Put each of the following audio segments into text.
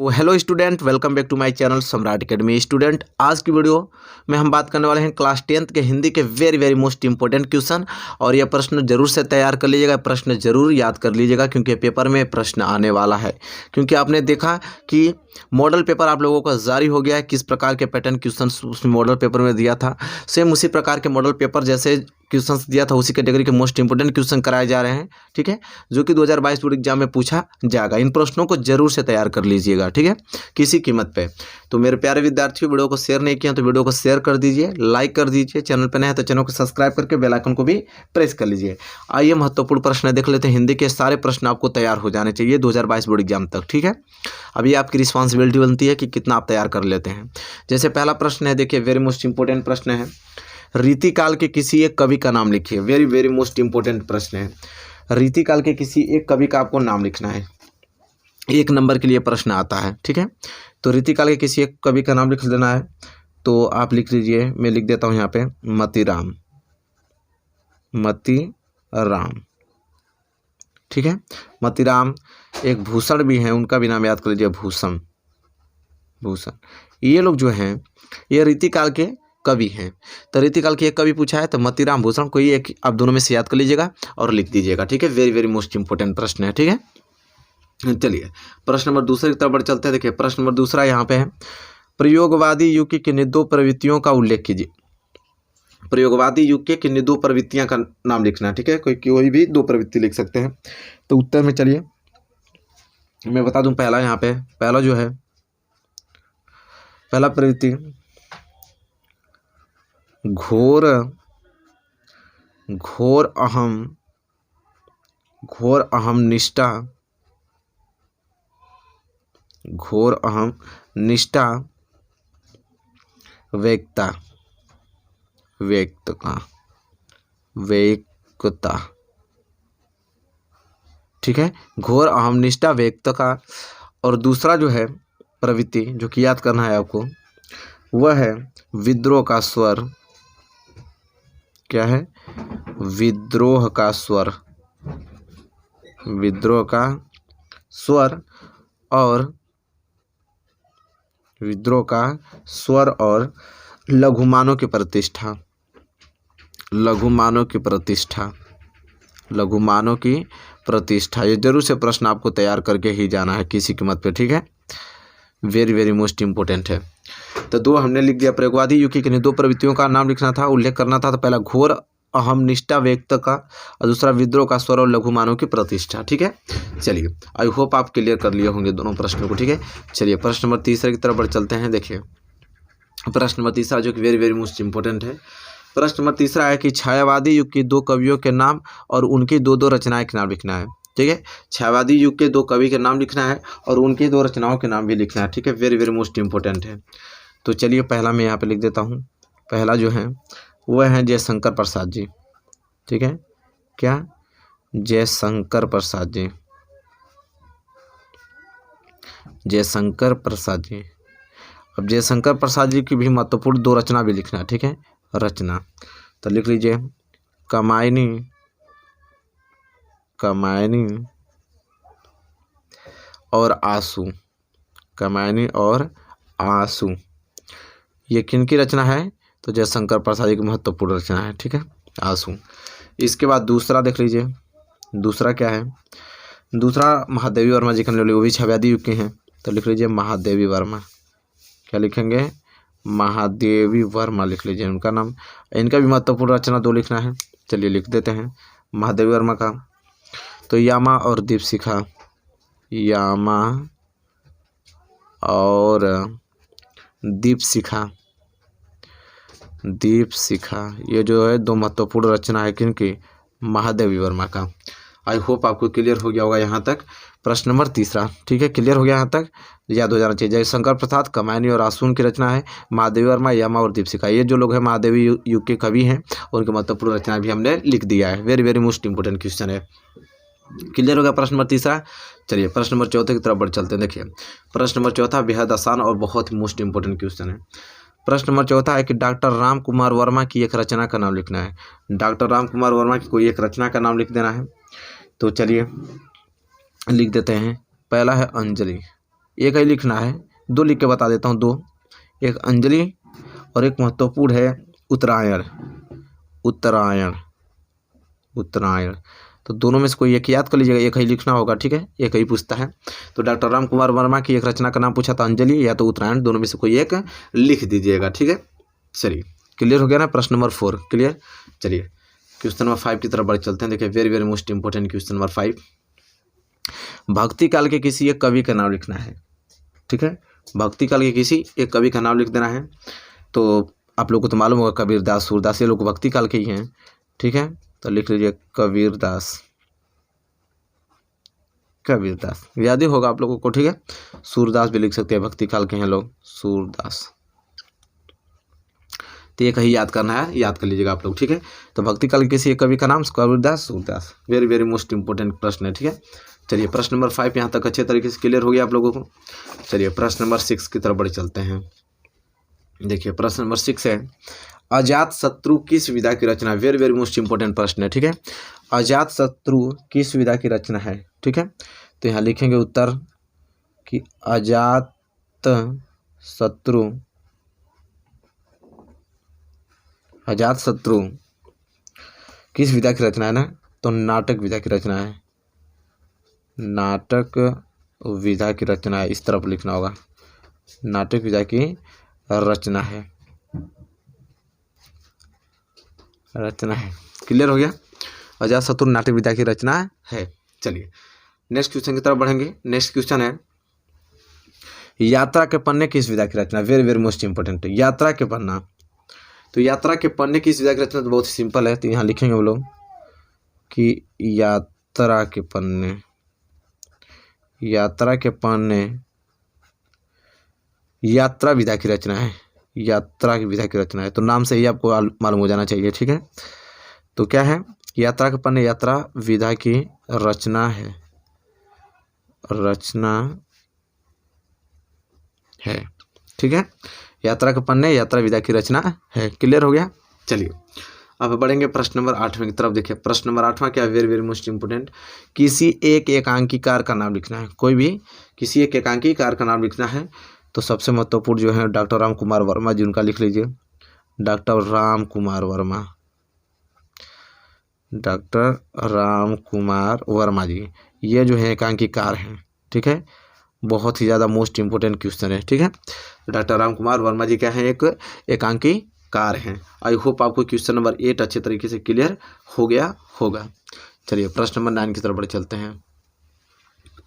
Hello student, welcome back to my channel Samrat academy. Student, आज की video में हम बात करने वाले हैं क्लास 10th के हिंदी के वेरी मोस्ट इंपॉर्टेंट क्वेश्चन। और यह प्रश्न जरूर से तैयार कर लीजिएगा, प्रश्न जरूर याद कर लीजिएगा क्योंकि पेपर में प्रश्न आने वाला है। क्योंकि आपने देखा कि मॉडल पेपर आप लोगों का जारी हो गया है, किस प्रकार के पैटर्न क्वेश्चन उस मॉडल पेपर में दिया था, सेम उसी प्रकार के मॉडल पेपर जैसे क्वेश्चंस दिया था उसी कैटेगरी के मोस्ट इंपोर्टेंट क्वेश्चन कराए जा रहे हैं। ठीक है, जो कि 2022 बोर्ड एग्जाम में पूछा जाएगा। इन प्रश्नों को जरूर से तैयार कर लीजिएगा, ठीक है, किसी कीमत पे। तो मेरे प्यारे विद्यार्थियों, वीडियो को शेयर नहीं किया तो वीडियो को शेयर कर दीजिए, लाइक कर दीजिए, चैनल पर नए हैं तो चैनल को सब्सक्राइब करके बेल आइकन को भी प्रेस कर लीजिए। आइए महत्वपूर्ण प्रश्न देख लेते हैं। हिंदी के सारे प्रश्न आपको तैयार हो जाने चाहिए 2022 बोर्ड एग्जाम तक, ठीक है। अभी आपकी रिस्पॉन्सिबिलिटी बनती है कि कितना आप तैयार कर लेते हैं। जैसे पहला प्रश्न है, देखिए, वेरी मोस्ट इंपॉर्टेंट प्रश्न है, रीतिकाल के किसी एक कवि का नाम लिखिए। वेरी मोस्ट इंपॉर्टेंट प्रश्न है, रीतिकाल के किसी एक कवि का आपको नाम लिखना है। 1 नंबर के लिए प्रश्न आता है, ठीक है। तो रीतिकाल के किसी एक कवि का नाम लिख देना है। तो आप लिख लीजिए, मैं लिख देता हूँ यहाँ पे, मतीराम। ठीक है, मतीराम। एक भूषण भी हैं, उनका भी नाम याद कर लीजिए, भूषण। ये लोग जो हैं ये रीतिकाल के कवि हैं। तो रीतिकाल के एक कवि पूछा है तो मतीराम, भूषण, कोई एक आप दोनों में से याद कर लीजिएगा और लिख दीजिएगा, ठीक है। वेरी मोस्ट इंपॉर्टेंट प्रश्न है, ठीक है। चलिए प्रश्न नंबर दूसरे की तरफ बढ़ चलते हैं। देखिए प्रश्न नंबर दूसरा यहाँ पे है, प्रयोगवादी युग की किन्हीं 2 प्रवृत्तियों का उल्लेख कीजिए। प्रयोगवादी युग के किन्हीं 2 प्रवृत्तियां का नाम लिखना है, ठीक है। कोई भी 2 प्रवृत्ति लिख सकते हैं। तो उत्तर में चलिए मैं बता दूं, पहला यहाँ पे, पहला जो है, पहला प्रवृत्ति घोर अहम निष्ठा वेकता, ठीक है, घोर अहम निष्ठा व्यक्त का। और दूसरा जो है प्रवृत्ति जो कि याद करना है आपको, वह है विद्रोह का स्वर। क्या है? विद्रोह का स्वर और लघुमानों की प्रतिष्ठा। ये जरूर से प्रश्न आपको तैयार करके ही जाना है किसी कीमत पे, ठीक है। वेरी मोस्ट इंपॉर्टेंट है। तो 2 हमने लिख दिया। प्रयोगवादी युग की किन्हीं 2 प्रवृत्तियों का नाम लिखना था, उल्लेख करना था। तो पहला घोर अहम निष्ठा व्यक्त का और दूसरा विद्रोह का स्वर और लघुमानों की प्रतिष्ठा, ठीक है। चलिए, आई होप आप क्लियर कर लिए होंगे दोनों प्रश्नों को, ठीक है। चलिए प्रश्न नंबर तीसरे की तरफ बढ़ चलते हैं। देखिए प्रश्न नंबर तीसरा जो कि वेरी मोस्ट इंपॉर्टेंट है। प्रश्न नंबर तीसरा है कि छायावादी युग की 2 कवियों के नाम और उनकी 2 रचनाएं के नाम लिखना है, ठीक है। छायावादी युग के 2 कवि के नाम लिखना है और उनकी 2 रचनाओं के नाम भी लिखना है, ठीक है। वेरी मोस्ट इंपॉर्टेंट है। तो चलिए पहला मैं यहाँ पे लिख देता हूँ। पहला जो है वह है जयशंकर प्रसाद जी, ठीक है। क्या? जयशंकर प्रसाद जी। अब जयशंकर प्रसाद जी की भी महत्वपूर्ण 2 रचना भी लिखना है, ठीक है। रचना तो लिख लीजिए, कामायनी और आंसू। ये किनकी रचना है? तो जयशंकर प्रसाद जी की महत्वपूर्ण रचना है, ठीक है, आंसू। इसके बाद दूसरा देख लीजिए, दूसरा क्या है? दूसरा महादेवी वर्मा जी का ले लीजिए, वो भी छायावादी युग के हैं। तो लिख लीजिए महादेवी वर्मा। क्या लिखेंगे? महादेवी वर्मा लिख लीजिए उनका नाम। इनका भी महत्वपूर्ण रचना 2 लिखना है। चलिए लिख देते हैं महादेवी वर्मा का। तो यामा और दीपशिखा, ये जो है 2 महत्वपूर्ण रचना है किनकी? महादेवी वर्मा का। आई होप आपको क्लियर हो गया होगा यहाँ तक प्रश्न नंबर तीसरा, ठीक है। क्लियर हो गया यहाँ तक, याद हो जाना चाहिए। जयशंकर प्रसाद कामायनी और आंसू की रचना है, महादेवी वर्मा, यामा और दीपशिखा, ये जो लोग हैं महादेवी युग के कवि हैं, उनकी महत्वपूर्ण रचना भी हमने लिख दिया है। वेरी मोस्ट इंपॉर्टेंट क्वेश्चन है। क्लियर हो गया प्रश्न नंबर तीसरा। चलिए प्रश्न नंबर चौथे की तरफ बढ़ चलते हैं। देखिए प्रश्न नंबर चौथा बेहद आसान और बहुत ही मोस्ट इंपॉर्टेंट क्वेश्चन है। प्रश्न नंबर चौथा है कि डॉक्टर राम कुमार वर्मा की एक रचना का नाम लिखना है। डॉक्टर राम कुमार वर्मा की कोई एक रचना का नाम लिख देना है। तो चलिए लिख देते हैं। पहला है अंजलि, एक ही लिखना है, दो लिख के बता देता हूँ, दो, एक अंजलि और एक महत्वपूर्ण है उत्तरायण। उत्तरायण, उत्तरायण, तो दोनों में से कोई एक याद कर लीजिएगा, एक ही लिखना होगा, ठीक है, एक ही पूछता है। तो डॉक्टर राम कुमार वर्मा की एक रचना का नाम पूछा था, अंजलि या तो उत्तरायण, दोनों में से कोई एक लिख दीजिएगा, ठीक है। चलिए क्लियर हो गया ना, प्रश्न नंबर 4 क्लियर। चलिए क्वेश्चन नंबर 5 की तरफ बढ़ चलते हैं। देखिए very very most important question number 5, भक्ति काल के किसी एक कवि का नाम लिखना है, ठीक है। भक्ति काल के किसी एक कवि का नाम लिख देना है। तो आप लोग को तो मालूम होगा कबीरदास, सूरदास, ये लोग भक्ति काल के ही हैं, ठीक है। तो लिख लीजिए कबीरदास, कबीरदास याद ही होगा आप लोगों को, ठीक है। सूरदास भी लिख सकते हैं, भक्ति काल के हैं लोग, सूरदास। तो ये कहीं याद करना है, याद कर लीजिएगा आप लोग, ठीक है। तो भक्ति काल के किसी एक कवि का नाम Kabirdas, Surdas, very very most important प्रश्न है, ठीक है। चलिए प्रश्न नंबर 5 यहाँ तक अच्छे तरीके से क्लियर हो गया आप लोगों को। चलिए प्रश्न नंबर 6 की तरफ बढ़ चलते हैं। देखिए प्रश्न नंबर 6 है, अजात शत्रु किस विधा की रचना है। वेरी वेरी मोस्ट इंपॉर्टेंट प्रश्न है, ठीक है। अजात शत्रु किस विधा की रचना है, ठीक है। तो यहाँ लिखेंगे उत्तर कि अजात शत्रु, अजात शत्रु किस विधा की रचना है ना, तो नाटक विधा की रचना है, नाटक विधा की रचना है, इस तरफ लिखना होगा, नाटक विधा की रचना है, रचना है। क्लियर हो गया, अजात शत्रु नाटक विधा की रचना है। चलिए नेक्स्ट क्वेश्चन की तरफ बढ़ेंगे। नेक्स्ट क्वेश्चन है, यात्रा के पन्ने किस विधा की रचना। वेरी वेरी मोस्ट इंपॉर्टेंट, यात्रा के पन्ना। तो यात्रा के पन्ने किस विधा की रचना, तो बहुत ही सिंपल है। तो यहाँ लिखेंगे हम लोग कि यात्रा के पन्ने, यात्रा के पन्ने यात्रा विधा की रचना है, यात्रा की विधा की रचना है। तो नाम से ही आपको मालूम हो जाना चाहिए, ठीक है। तो क्या है, यात्रा के पन्ने यात्रा विधा की रचना है, रचना है, ठीक है। यात्रा के पन्ने यात्रा विधा की रचना है। क्लियर हो गया। चलिए अब बढ़ेंगे प्रश्न नंबर 8 की तरफ। देखिए प्रश्न नंबर 8 क्या है, वेरी वेरी मोस्ट इंपोर्टेंट, किसी एक एकांकीकार का नाम लिखना है। कोई भी किसी एक एकांकीकार का नाम लिखना है। तो सबसे महत्वपूर्ण जो है डॉक्टर राम कुमार वर्मा जी, उनका लिख लीजिए, डॉक्टर राम कुमार वर्मा, डॉक्टर राम कुमार वर्मा जी, ये जो है एकांकीकार हैं, ठीक है। बहुत ही ज़्यादा मोस्ट इंपोर्टेंट क्वेश्चन है, ठीक है। डॉक्टर राम कुमार वर्मा जी क्या है, एक एकांकीकार हैं। आई होप आपको क्वेश्चन नंबर 8 अच्छे तरीके से क्लियर हो गया होगा। चलिए प्रश्न नंबर 9 की तरफ बढ़ चलते हैं।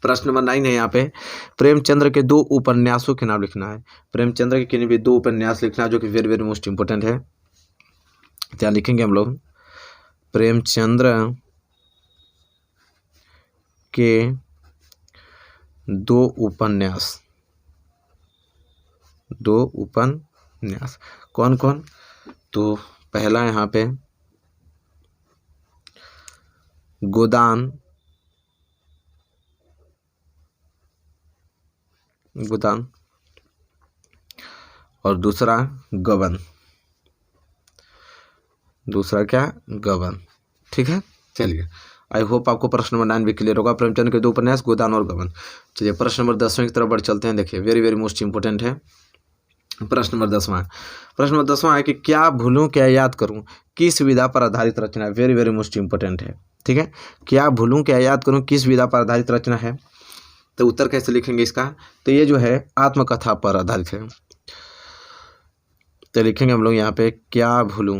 प्रश्न नंबर 9 है यहाँ पे, प्रेमचंद्र के 2 उपन्यासों के नाम लिखना है। प्रेमचंद्र के किन्हीं भी 2 उपन्यास लिखना है, जो कि वेरी वेरी मोस्ट इंपोर्टेंट है। क्या लिखेंगे हम लोग, प्रेमचंद्र के 2 उपन्यास, 2 उपन्यास कौन कौन। तो पहला यहाँ पे गोदान, गोदान, और दूसरा गबन, दूसरा क्या, गबन, ठीक है। चलिए आई होप आपको प्रश्न नंबर 9 भी क्लियर होगा। प्रेमचंद के 2 उपन्यास गोदान और गबन। चलिए प्रश्न नंबर 10 की तरफ बढ़ चलते हैं। देखिए वेरी वेरी मोस्ट इंपोर्टेंट है प्रश्न नंबर 10। प्रश्न नंबर 10 है कि क्या भूलूं क्या याद करूं किस विधा पर आधारित रचना है। वेरी वेरी मोस्ट इंपोर्टेंट है, ठीक है। क्या भूलूं क्या याद करूं किस विधा पर आधारित रचना है। तो उत्तर कैसे लिखेंगे इसका, तो ये जो है आत्मकथा पर आधारित है। तो लिखेंगे हम लोग यहाँ पे क्या भूलूं,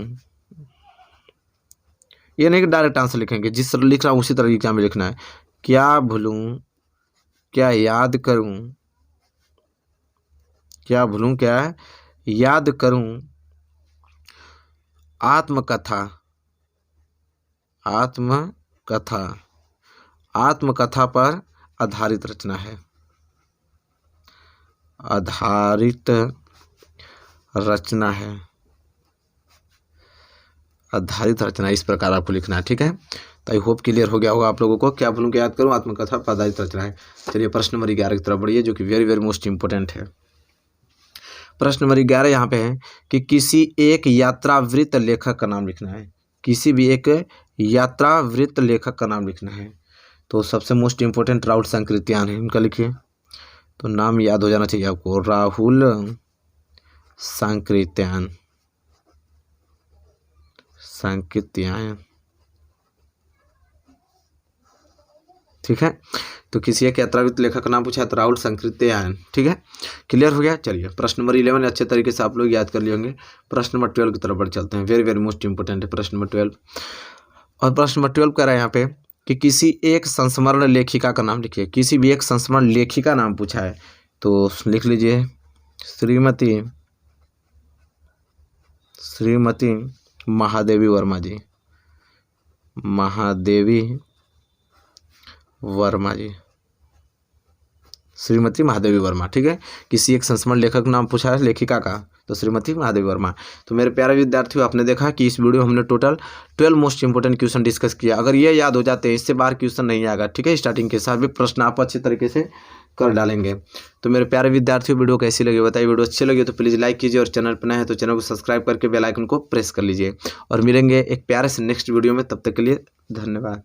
ये नहीं कि डायरेक्ट आंसर लिखेंगे, जिस तरह लिख रहा हूँ उसी तरह एग्जाम में लिखना है। क्या भूलूं क्या याद करूं, क्या भूलूं क्या याद करूं आत्मकथा, आत्मकथा, आत्मकथा पर आधारित रचना है, आधारित रचना है, आधारित रचना, इस प्रकार आपको लिखना है, ठीक है। तो आई होप क्लियर हो गया होगा आप लोगों को। क्या भूलूं क्या याद करूं आत्मकथा पर आधारित रचना है। चलिए प्रश्न नंबर 11 की तरफ बढ़िए, जो कि वेरी वेरी मोस्ट इंपोर्टेंट है। प्रश्न नंबर 11 यहाँ पे है कि किसी एक यात्रावृत्त लेखक का नाम लिखना है। किसी भी एक यात्रावृत्त लेखक का नाम लिखना है। तो सबसे मोस्ट इंपोर्टेंट राउत शंकरित्यान है, इनका लिखिए तो नाम याद हो जाना चाहिए आपको, राहुल सांकृत्यायन, सांकृत्यायन। ठीक है, तो किसी एक यात्राविद लेखक का नाम पूछा तो राहुल सांकृत्यायन। ठीक है, क्लियर हो गया। चलिए प्रश्न नंबर 11 अच्छे तरीके से आप लोग याद कर लिए होंगे। प्रश्न नंबर 12 की तरफ बढ़ चलते हैं। वेरी वेरी मोस्ट इंपोर्टेंट है प्रश्न नंबर 12। और प्रश्न नंबर 12 कह रहा है यहाँ पे कि किसी एक संस्मरण लेखिका का नाम लिखिए। किसी भी एक संस्मरण लेखिका नाम पूछा है तो लिख लीजिए श्रीमती महादेवी वर्मा जी, महादेवी वर्मा जी, श्रीमती महादेवी वर्मा। ठीक है, किसी एक संस्मरण लेखक नाम पूछा है लेखिका का तो श्रीमती महादेवी वर्मा। तो मेरे प्यारे विद्यार्थियों, आपने देखा कि इस वीडियो में हमने total 12 most important question discuss किया। अगर ये याद हो जाते हैं, इससे बाहर क्वेश्चन नहीं आएगा। ठीक है, स्टार्टिंग के साथ भी प्रश्न आप अच्छे तरीके से कर डालेंगे। तो मेरे प्यारे विद्यार्थियों, वीडियो कैसी लगी बताइए। वीडियो अच्छी लगी तो प्लीज़ लाइक कीजिए और चैनल पर नए हैं तो चैनल को सब्सक्राइब करके बेल आइकन को प्रेस कर लीजिए। और मिलेंगे एक प्यारे से नेक्स्ट वीडियो में, तब तक के लिए धन्यवाद।